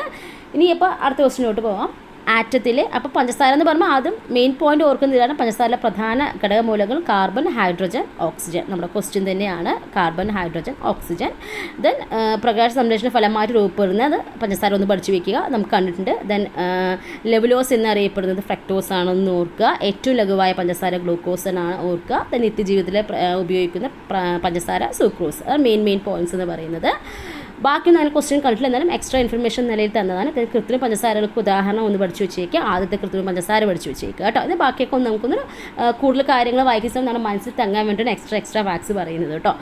ഇനി അപ്പോൾ അടുത്ത ക്വസ്റ്റിനോട്ട് പോകാം. ആറ്റത്തിൽ അപ്പോൾ പഞ്ചസാര എന്ന് പറയുമ്പോൾ ആദ്യം മെയിൻ പോയിന്റ് ഓർക്കുന്നതാണ്, പഞ്ചസാരയിലെ പ്രധാന ഘടകമൂലകങ്ങൾ കാർബൺ, ഹൈഡ്രജൻ, ഓക്സിജൻ. നമ്മുടെ ക്വസ്റ്റ്യൻ തന്നെയാണ് കാർബൺ, ഹൈഡ്രജൻ, ഓക്സിജൻ. ദെൻ പ്രകാശ സംശ്ലേഷണ ഫലമായിട്ട് രൂപപ്പെടുന്നത് പഞ്ചസാര ഒന്ന് പഠിച്ചു വയ്ക്കുക, നമുക്ക് കണ്ടിട്ടുണ്ട്. ദെൻ ലെവുലോസ് എന്നറിയപ്പെടുന്നത് ഫ്രക്ടോസ് ആണെന്ന് ഓർക്കുക. ഏറ്റവും ലഘുവായ പഞ്ചസാര ഗ്ലൂക്കോസ് എന്നാണ് ഓർക്കുക. ദെൻ നിത്യജീവിതത്തിൽ ഉപയോഗിക്കുന്ന പഞ്ചസാര സൂക്രോസ്. മെയിൻ പോയിന്റ്സ് എന്ന് പറയുന്നത്. ബാക്കിയൊന്നും അതിന് ക്വസ്റ്റ്യൻ കണ്ടിട്ടില്ല, എന്നാലും എക്സ്ട്രാ ഇൻഫർമേഷൻ നിലയിൽ തന്നതാണ്. കൃത്രിമ പഞ്ചസാരകൾക്ക് ഉദാഹരണം ഒന്ന് പഠിച്ചു വെച്ചേക്കുക, ആദ്യത്തെ കൃത്രിമ പഞ്ചസാര പഠിച്ചു വെച്ചേക്കുക കേട്ടോ. ഇത് ബാക്കിയൊക്കെ ഒന്ന് നമുക്കൊന്ന് കൂടുതൽ കാര്യങ്ങൾ വായിക്കുന്ന നമ്മുടെ മനസ്സിൽ തങ്ങാൻ വേണ്ടിയാണ് എക്സ്ട്രാ ഫാക്ട്സ് പറയുന്നത് കേട്ടോ.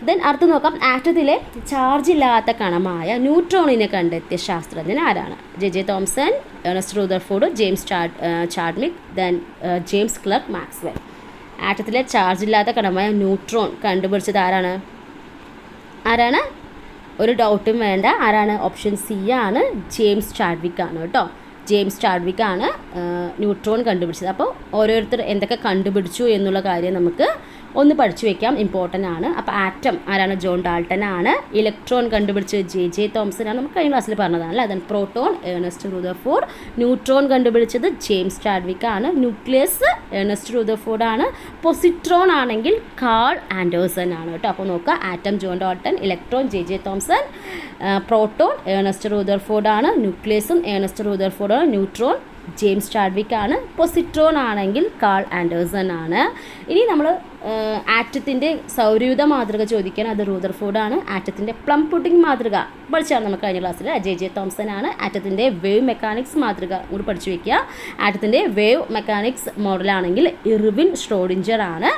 ദെൻ അടുത്ത് നോക്കാം. ആറ്റത്തിലെ ചാർജ് ഇല്ലാത്ത കണമായ ന്യൂട്രോണിനെ കണ്ടെത്തിയ ശാസ്ത്രജ്ഞൻ ആരാണ്? J Thomson, Ernest Rutherford, James Chadwick, then James Clerk Maxwell. ആറ്റത്തിലെ ചാർജ് ഇല്ലാത്ത കണമായ ന്യൂട്രോൺ കണ്ടുപിടിച്ചത് ആരാണ്? ഒരു ഡൗട്ടും വേണ്ട, ആരാണ്? ഓപ്ഷൻ സി ആണ്, ജെയിംസ് ചാഡ്വിക് ആണ് കേട്ടോ. ജെയിംസ് ചാഡ്വിക് ആണ് ന്യൂട്രോൺ കണ്ടുപിടിച്ചത്. അപ്പോൾ ഓരോരുത്തർ എന്തൊക്കെ കണ്ടുപിടിച്ചു എന്നുള്ള കാര്യം നമുക്ക് ഒന്ന് പഠിച്ചു വെക്കാം, ഇമ്പോർട്ടൻ്റ് ആണ്. അപ്പോൾ ആറ്റം ആരാണ്? ജോൺ ഡാൾട്ടൺ ആണ്. ഇലക്ട്രോൺ കണ്ടുപിടിച്ചത് ജെ തോംസൺ ആണ്, നമുക്ക് കഴിഞ്ഞ ക്ലാസ്സിൽ പറഞ്ഞതാണ്. Then proton Ernest Rutherford. Neutron കണ്ടുപിടിച്ചത് ജെയിംസ് ചാഡ്വിക് ആണ്. ന്യൂക്ലിയസ് ഏണസ്റ്റ് റൂദർഫോർഡ് ആണ്. പൊസിട്രോൺ ആണെങ്കിൽ കാൾ ആൻഡേഴ്സൺ ആണ് കേട്ടോ. അപ്പോൾ നോക്കുക, atom John Dalton, electron J Thomson, proton Ernest Rutherford ആണ്, ന്യൂക്ലിയസും ഏണസ്റ്റ് റൂദർഫോർഡ് ആണ്, ന്യൂട്രോൺ ജെയിംസ് ചാഡ്വിക് ആണ്, പൊസിട്രോൺ ആണെങ്കിൽ കാൾ ആൻഡേഴ്സൺ ആണ്. ഇനി നമ്മൾ ആറ്റത്തിൻ്റെ സൗരയൂഥ മാതൃക ചോദിക്കാൻ, അത് റൂദർഫോർഡ് ആണ്. ആറ്റത്തിൻ്റെ പ്ലം പുഡിംഗ് മാതൃക പഠിച്ചാണ് നമുക്ക് കഴിഞ്ഞ ക്ലാസ്സിൽ, ജെ തോംസൺ ആണ്. ആറ്റത്തിൻ്റെ വേവ് മെക്കാനിക്സ് മാതൃക കൂടി പഠിച്ചു വയ്ക്കുക. ആറ്റത്തിൻ്റെ വേവ് മെക്കാനിക്സ് മോഡലാണെങ്കിൽ ഇർവിൻ ഷ്രോഡിഞ്ചർ ആണ്.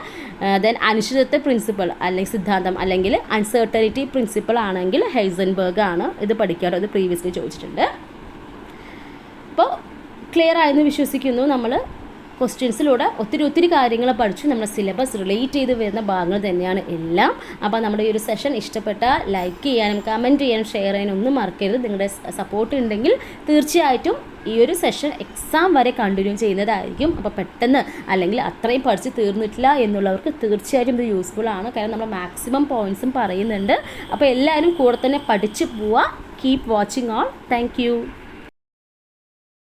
ദെൻ അനിശ്ചിതത്വ പ്രിൻസിപ്പൾ അല്ലെങ്കിൽ സിദ്ധാന്തം അല്ലെങ്കിൽ അൺസർട്ടനിറ്റി പ്രിൻസിപ്പൾ ആണെങ്കിൽ ഹൈസൻബർഗ് ആണ്. ഇത് പഠിക്കാറോ, ഇത് പ്രീവിയസ്ലി ചോദിച്ചിട്ടുണ്ട്. അപ്പോൾ ക്ലിയർ ആയെന്ന് വിശ്വസിക്കുന്നു. നമ്മൾ ക്വസ്റ്റ്യൻസിലൂടെ ഒത്തിരി കാര്യങ്ങൾ പഠിച്ചു. നമ്മുടെ സിലബസ് റിലേറ്റ് ചെയ്ത് വരുന്ന ഭാഗങ്ങൾ തന്നെയാണ് എല്ലാം. അപ്പോൾ നമ്മുടെ ഈ ഒരു സെഷൻ ഇഷ്ടപ്പെട്ടാൽ ലൈക്ക് ചെയ്യാനും കമൻറ്റ് ചെയ്യാനും ഷെയർ ചെയ്യാനും ഒന്നും മറക്കരുത്. നിങ്ങളുടെ സപ്പോർട്ട് ഉണ്ടെങ്കിൽ തീർച്ചയായിട്ടും ഈ ഒരു സെഷൻ എക്സാം വരെ കണ്ടിന്യൂ ചെയ്യുന്നതായിരിക്കും. അപ്പോൾ പെട്ടെന്ന് അല്ലെങ്കിൽ അത്രയും പഠിച്ച് തീർന്നിട്ടില്ല എന്നുള്ളവർക്ക് തീർച്ചയായിട്ടും ഇത് യൂസ്ഫുൾ ആണ്. കാരണം നമ്മൾ മാക്സിമം പോയിൻറ്റ്സും പറയുന്നുണ്ട്. അപ്പോൾ എല്ലാവരും കൂടെ തന്നെ പഠിച്ച് പോവുക. Keep watching all. Thank you.